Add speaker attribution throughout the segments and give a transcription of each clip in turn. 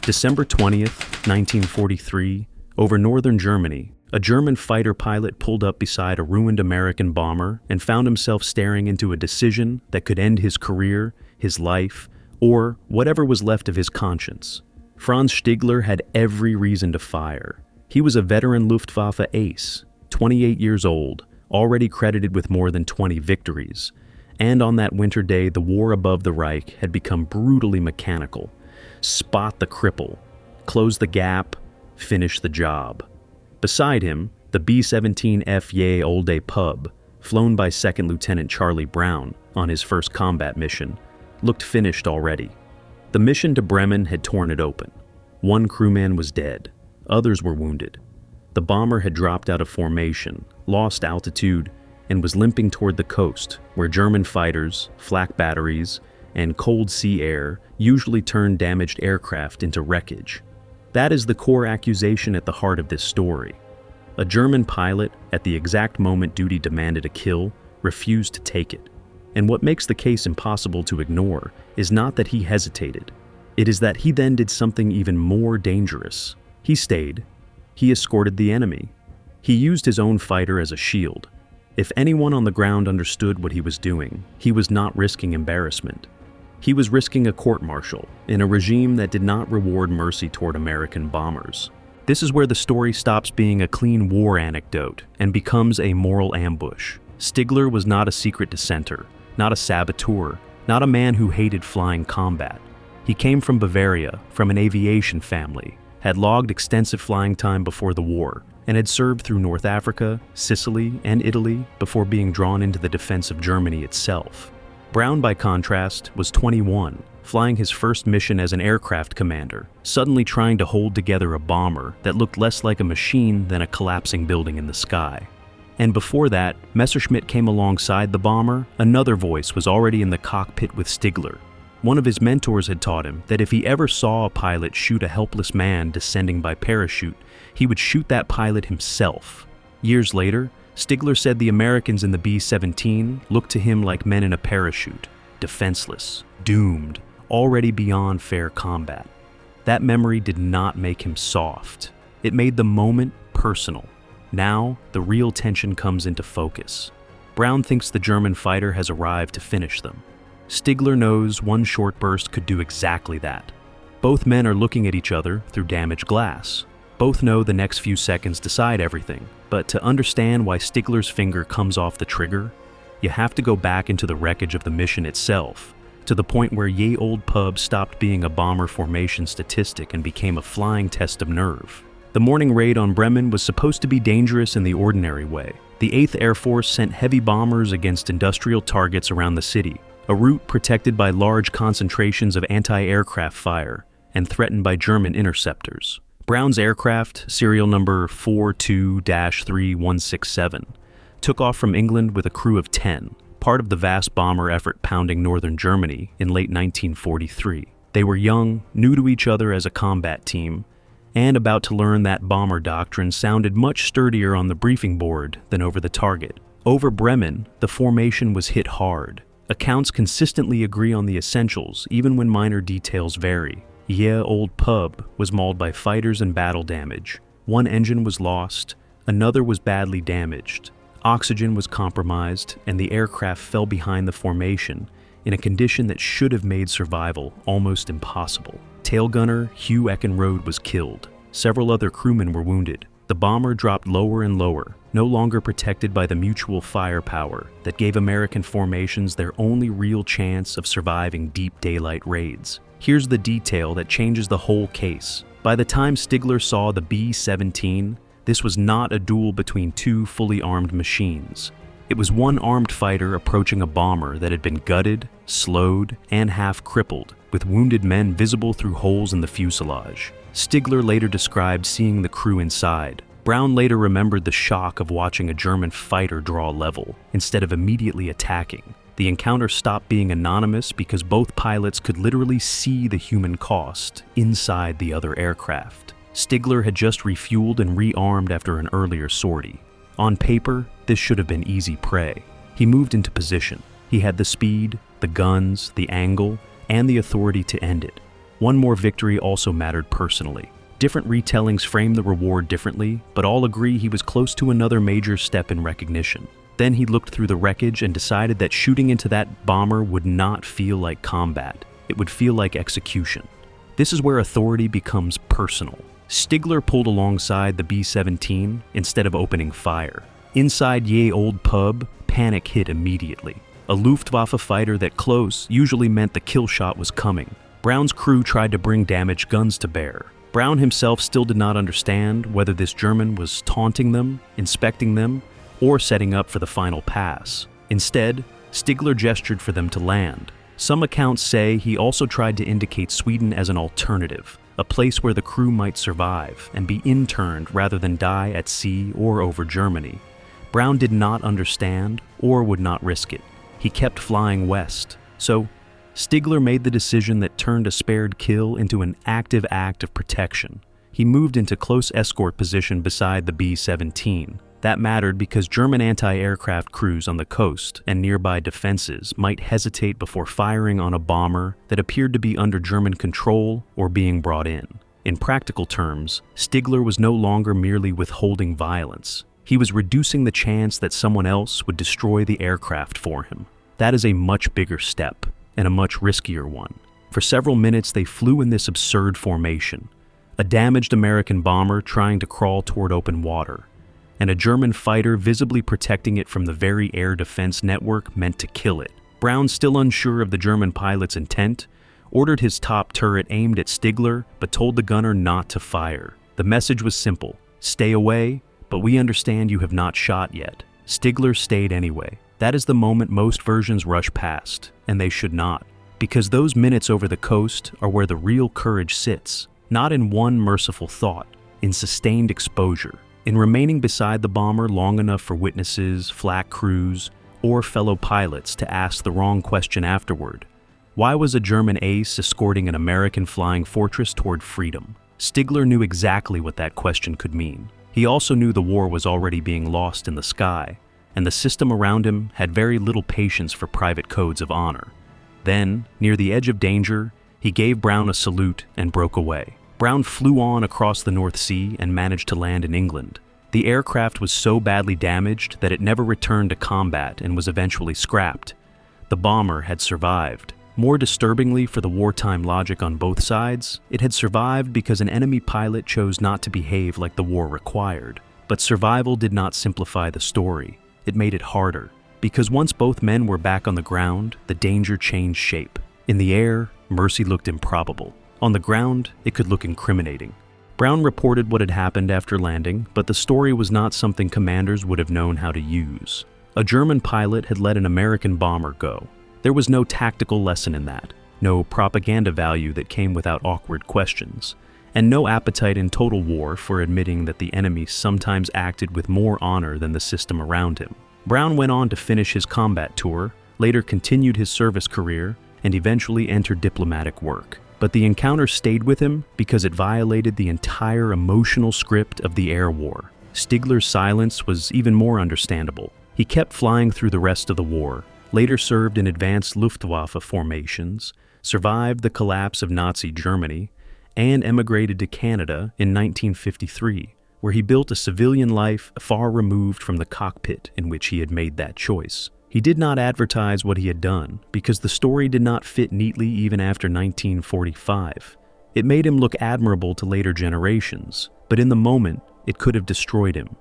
Speaker 1: December 20th, 1943, over northern Germany, a German fighter pilot pulled up beside a ruined American bomber and found himself staring into a decision that could end his career, his life, or whatever was left of his conscience. Franz Stigler had every reason to fire. He was a veteran Luftwaffe ace, 28 years old, already credited with more than 20 victories. And on that winter day, the war above the Reich had become brutally mechanical. Spot the cripple, close the gap, finish the job. Beside him, the B-17 F Ye Olde Pub, flown by 2nd Lieutenant Charlie Brown on his first combat mission, looked finished already. The mission to Bremen had torn it open. One crewman was dead. Others were wounded. The bomber had dropped out of formation, lost altitude, and was limping toward the coast, where German fighters, flak batteries, and cold sea air usually turn damaged aircraft into wreckage. That is the core accusation at the heart of this story. A German pilot, at the exact moment duty demanded a kill, refused to take it. And what makes the case impossible to ignore is not that he hesitated. It is that he then did something even more dangerous. He stayed. He escorted the enemy. He used his own fighter as a shield. If anyone on the ground understood what he was doing, he was not risking embarrassment. He was risking a court-martial in a regime that did not reward mercy toward American bombers. This is where the story stops being a clean war anecdote and becomes a moral ambush. Stigler was not a secret dissenter, not a saboteur, not a man who hated flying combat. He came from Bavaria, from an aviation family, had logged extensive flying time before the war, and had served through North Africa, Sicily, and Italy before being drawn into the defense of Germany itself. Brown, by contrast, was 21, flying his first mission as an aircraft commander, suddenly trying to hold together a bomber that looked less like a machine than a collapsing building in the sky. And before that, Messerschmitt came alongside the bomber. Another voice was already in the cockpit with Stigler. One of his mentors had taught him that if he ever saw a pilot shoot a helpless man descending by parachute, he would shoot that pilot himself. Years later, Stigler said the Americans in the B-17 looked to him like men in a parachute, defenseless, doomed, already beyond fair combat. That memory did not make him soft. It made the moment personal. Now, the real tension comes into focus. Brown thinks the German fighter has arrived to finish them. Stigler knows one short burst could do exactly that. Both men are looking at each other through damaged glass. Both know the next few seconds decide everything, but to understand why Stigler's finger comes off the trigger, you have to go back into the wreckage of the mission itself, to the point where Ye Old Pub stopped being a bomber formation statistic and became a flying test of nerve. The morning raid on Bremen was supposed to be dangerous in the ordinary way. The 8th Air Force sent heavy bombers against industrial targets around the city, a route protected by large concentrations of anti-aircraft fire and threatened by German interceptors. Brown's aircraft, serial number 42-3167, took off from England with a crew of 10, part of the vast bomber effort pounding northern Germany in late 1943. They were young, new to each other as a combat team, and about to learn that bomber doctrine sounded much sturdier on the briefing board than over the target. Over Bremen, the formation was hit hard. Accounts consistently agree on the essentials, even when minor details vary. Ye Old Pub was mauled by fighters and battle damage. One engine was lost, another was badly damaged. Oxygen was compromised, and the aircraft fell behind the formation in a condition that should have made survival almost impossible. Tail gunner Hugh Eckenrode was killed. Several other crewmen were wounded. The bomber dropped lower and lower, no longer protected by the mutual firepower that gave American formations their only real chance of surviving deep daylight raids. Here's the detail that changes the whole case. By the time Stigler saw the B-17, this was not a duel between two fully armed machines. It was one armed fighter approaching a bomber that had been gutted, slowed, and half crippled, with wounded men visible through holes in the fuselage. Stigler later described seeing the crew inside. Brown later remembered the shock of watching a German fighter draw level, instead of immediately attacking. The encounter stopped being anonymous because both pilots could literally see the human cost inside the other aircraft. Stigler had just refueled and rearmed after an earlier sortie. On paper, this should have been easy prey. He moved into position. He had the speed, the guns, the angle, and the authority to end it. One more victory also mattered personally. Different retellings frame the reward differently, but all agree he was close to another major step in recognition. Then he looked through the wreckage and decided that shooting into that bomber would not feel like combat. It would feel like execution. This is where authority becomes personal. Stigler pulled alongside the B-17 instead of opening fire. Inside Ye Old Pub, panic hit immediately. A Luftwaffe fighter that close usually meant the kill shot was coming. Brown's crew tried to bring damaged guns to bear. Brown himself still did not understand whether this German was taunting them, inspecting them, or setting up for the final pass. Instead, Stigler gestured for them to land. Some accounts say he also tried to indicate Sweden as an alternative, a place where the crew might survive and be interned rather than die at sea or over Germany. Brown did not understand or would not risk it. He kept flying west. So, Stigler made the decision that turned a spared kill into an active act of protection. He moved into close escort position beside the B-17. That mattered because German anti-aircraft crews on the coast and nearby defenses might hesitate before firing on a bomber that appeared to be under German control or being brought in. In practical terms, Stigler was no longer merely withholding violence. He was reducing the chance that someone else would destroy the aircraft for him. That is a much bigger step, and a much riskier one. For several minutes they flew in this absurd formation. A damaged American bomber trying to crawl toward open water, and a German fighter visibly protecting it from the very air defense network meant to kill it. Brown, still unsure of the German pilot's intent, ordered his top turret aimed at Stigler but told the gunner not to fire. The message was simple: stay away, but we understand you have not shot yet. Stigler stayed anyway. That is the moment most versions rush past, and they should not, because those minutes over the coast are where the real courage sits, not in one merciful thought, in sustained exposure, in remaining beside the bomber long enough for witnesses, flak crews, or fellow pilots to ask the wrong question afterward. Why was a German ace escorting an American flying fortress toward freedom? Stigler knew exactly what that question could mean. He also knew the war was already being lost in the sky, and the system around him had very little patience for private codes of honor. Then, near the edge of danger, he gave Brown a salute and broke away. Brown flew on across the North Sea and managed to land in England. The aircraft was so badly damaged that it never returned to combat and was eventually scrapped. The bomber had survived. More disturbingly for the wartime logic on both sides, it had survived because an enemy pilot chose not to behave like the war required. But survival did not simplify the story. It made it harder, because once both men were back on the ground, the danger changed shape. In the air, mercy looked improbable. On the ground, it could look incriminating. Brown reported what had happened after landing, but the story was not something commanders would have known how to use. A German pilot had let an American bomber go. There was no tactical lesson in that, no propaganda value that came without awkward questions, and no appetite in total war for admitting that the enemy sometimes acted with more honor than the system around him. Brown went on to finish his combat tour, later continued his service career, and eventually entered diplomatic work. But the encounter stayed with him because it violated the entire emotional script of the air war. Stigler's silence was even more understandable. He kept flying through the rest of the war, later served in advanced Luftwaffe formations, survived the collapse of Nazi Germany, and emigrated to Canada in 1953, where he built a civilian life far removed from the cockpit in which he had made that choice. He did not advertise what he had done because the story did not fit neatly even after 1945. It made him look admirable to later generations, but in the moment, it could have destroyed him.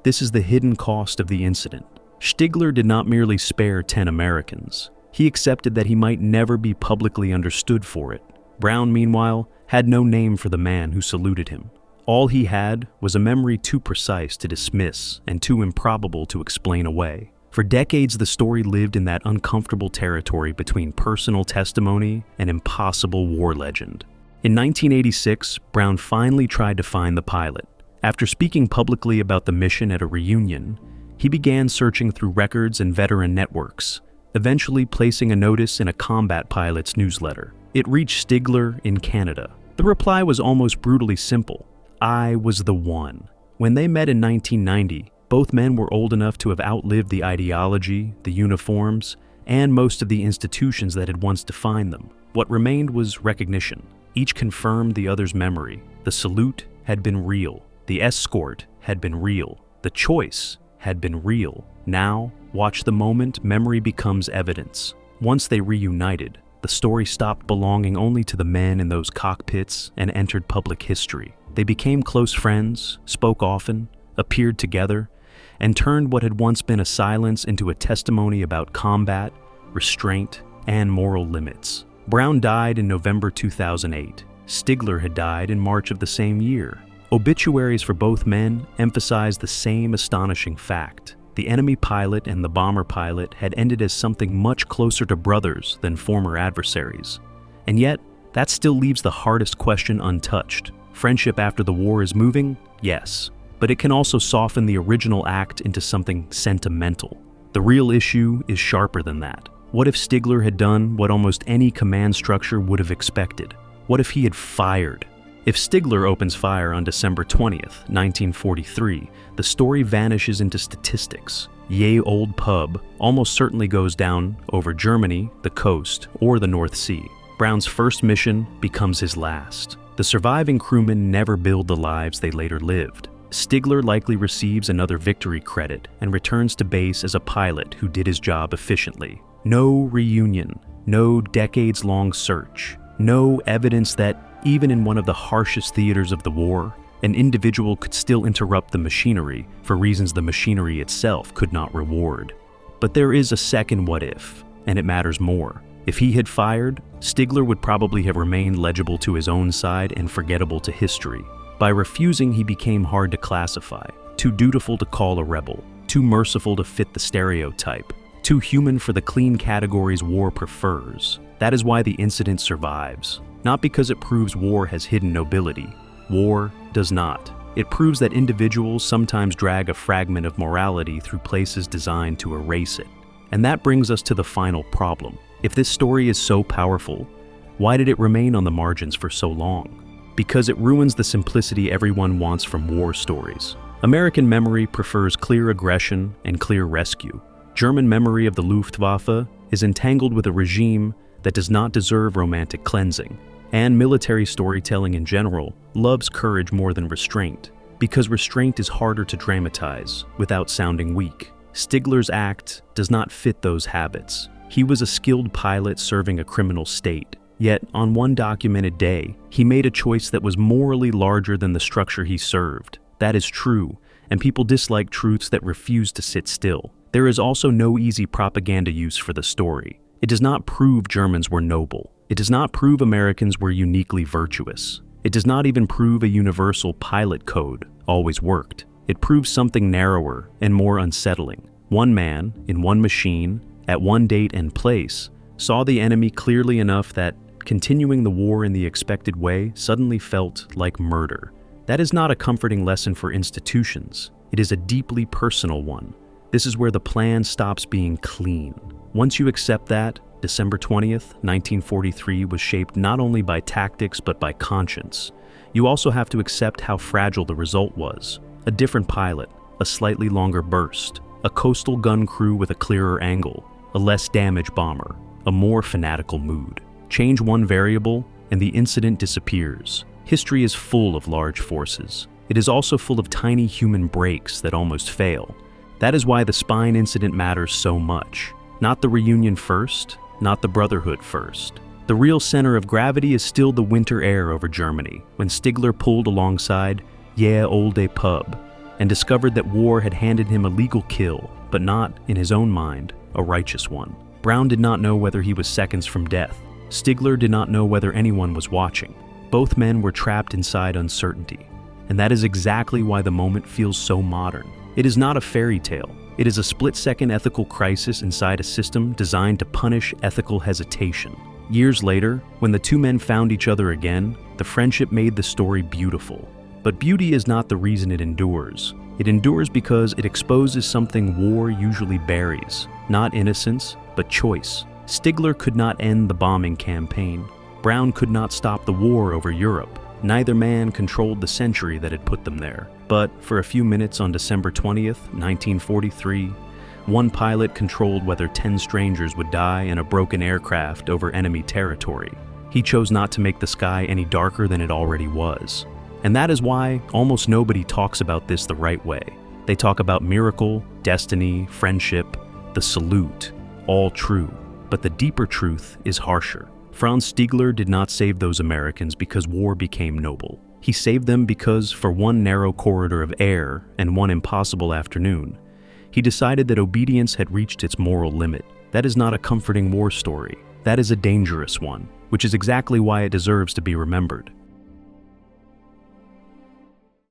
Speaker 1: This is the hidden cost of the incident. Stigler did not merely spare 10 Americans. He accepted that he might never be publicly understood for it. Brown, meanwhile, had no name for the man who saluted him. All he had was a memory too precise to dismiss and too improbable to explain away. For decades, the story lived in that uncomfortable territory between personal testimony and impossible war legend. In 1986, Brown finally tried to find the pilot. After speaking publicly about the mission at a reunion, he began searching through records and veteran networks, eventually placing a notice in a combat pilot's newsletter. It reached Stigler in Canada. The reply was almost brutally simple: I was the one. When they met in 1990, both men were old enough to have outlived the ideology, the uniforms, and most of the institutions that had once defined them. What remained was recognition. Each confirmed the other's memory. The salute had been real. The escort had been real. The choice had been real. Now, watch the moment memory becomes evidence. Once they reunited, the story stopped belonging only to the men in those cockpits and entered public history. They became close friends, spoke often, appeared together, and turned what had once been a silence into a testimony about combat, restraint, and moral limits. Brown died in November 2008. Stigler had died in March of the same year. Obituaries for both men emphasized the same astonishing fact. The enemy pilot and the bomber pilot had ended as something much closer to brothers than former adversaries. And yet, that still leaves the hardest question untouched. Friendship after the war is moving? Yes. But it can also soften the original act into something sentimental. The real issue is sharper than that. What if Stigler had done what almost any command structure would have expected? What if he had fired? If Stigler opens fire on December 20th, 1943, the story vanishes into statistics. Ye Old Pub almost certainly goes down over Germany, the coast, or the North Sea. Brown's first mission becomes his last. The surviving crewmen never build the lives they later lived. Stigler likely receives another victory credit and returns to base as a pilot who did his job efficiently. No reunion, no decades-long search, no evidence that, even in one of the harshest theaters of the war, an individual could still interrupt the machinery for reasons the machinery itself could not reward. But there is a second what if, and it matters more. If he had fired, Stigler would probably have remained legible to his own side and forgettable to history. By refusing, he became hard to classify, too dutiful to call a rebel, too merciful to fit the stereotype, too human for the clean categories war prefers. That is why the incident survives. Not because it proves war has hidden nobility. War does not. It proves that individuals sometimes drag a fragment of morality through places designed to erase it. And that brings us to the final problem. If this story is so powerful, why did it remain on the margins for so long? Because it ruins the simplicity everyone wants from war stories. American memory prefers clear aggression and clear rescue. German memory of the Luftwaffe is entangled with a regime that does not deserve romantic cleansing. And military storytelling in general loves courage more than restraint, because restraint is harder to dramatize without sounding weak. Stigler's act does not fit those habits. He was a skilled pilot serving a criminal state, yet on one documented day, he made a choice that was morally larger than the structure he served. That is true, and people dislike truths that refuse to sit still. There is also no easy propaganda use for the story. It does not prove Germans were noble. It does not prove Americans were uniquely virtuous. It does not even prove a universal pilot code always worked. It proves something narrower and more unsettling. One man, in one machine, at one date and place, saw the enemy clearly enough that continuing the war in the expected way suddenly felt like murder. That is not a comforting lesson for institutions. It is a deeply personal one. This is where the plan stops being clean. Once you accept that, December 20th, 1943 was shaped not only by tactics but by conscience. You also have to accept how fragile the result was. A different pilot, a slightly longer burst, a coastal gun crew with a clearer angle, a less damaged bomber, a more fanatical mood. Change one variable and the incident disappears. History is full of large forces. It is also full of tiny human breaks that almost fail. That is why the spine incident matters so much. Not the reunion first, not the brotherhood first. The real center of gravity is still the winter air over Germany, when Stigler pulled alongside Ye Olde Pub and discovered that war had handed him a legal kill, but not, in his own mind, a righteous one. Brown did not know whether he was seconds from death. Stigler did not know whether anyone was watching. Both men were trapped inside uncertainty, and that is exactly why the moment feels so modern. It is not a fairy tale. It is a split-second ethical crisis inside a system designed to punish ethical hesitation. Years later, when the two men found each other again, the friendship made the story beautiful. But beauty is not the reason it endures. It endures because it exposes something war usually buries, not innocence, but choice. Stigler could not end the bombing campaign. Brown could not stop the war over Europe. Neither man controlled the century that had put them there. But for a few minutes on December 20th, 1943, one pilot controlled whether 10 strangers would die in a broken aircraft over enemy territory. He chose not to make the sky any darker than it already was. And that is why almost nobody talks about this the right way. They talk about miracle, destiny, friendship, the salute, all true. But the deeper truth is harsher. Franz Stigler did not save those Americans because war became noble. He saved them because, for one narrow corridor of air and one impossible afternoon, he decided that obedience had reached its moral limit. That is not a comforting war story. That is a dangerous one, which is exactly why it deserves to be remembered.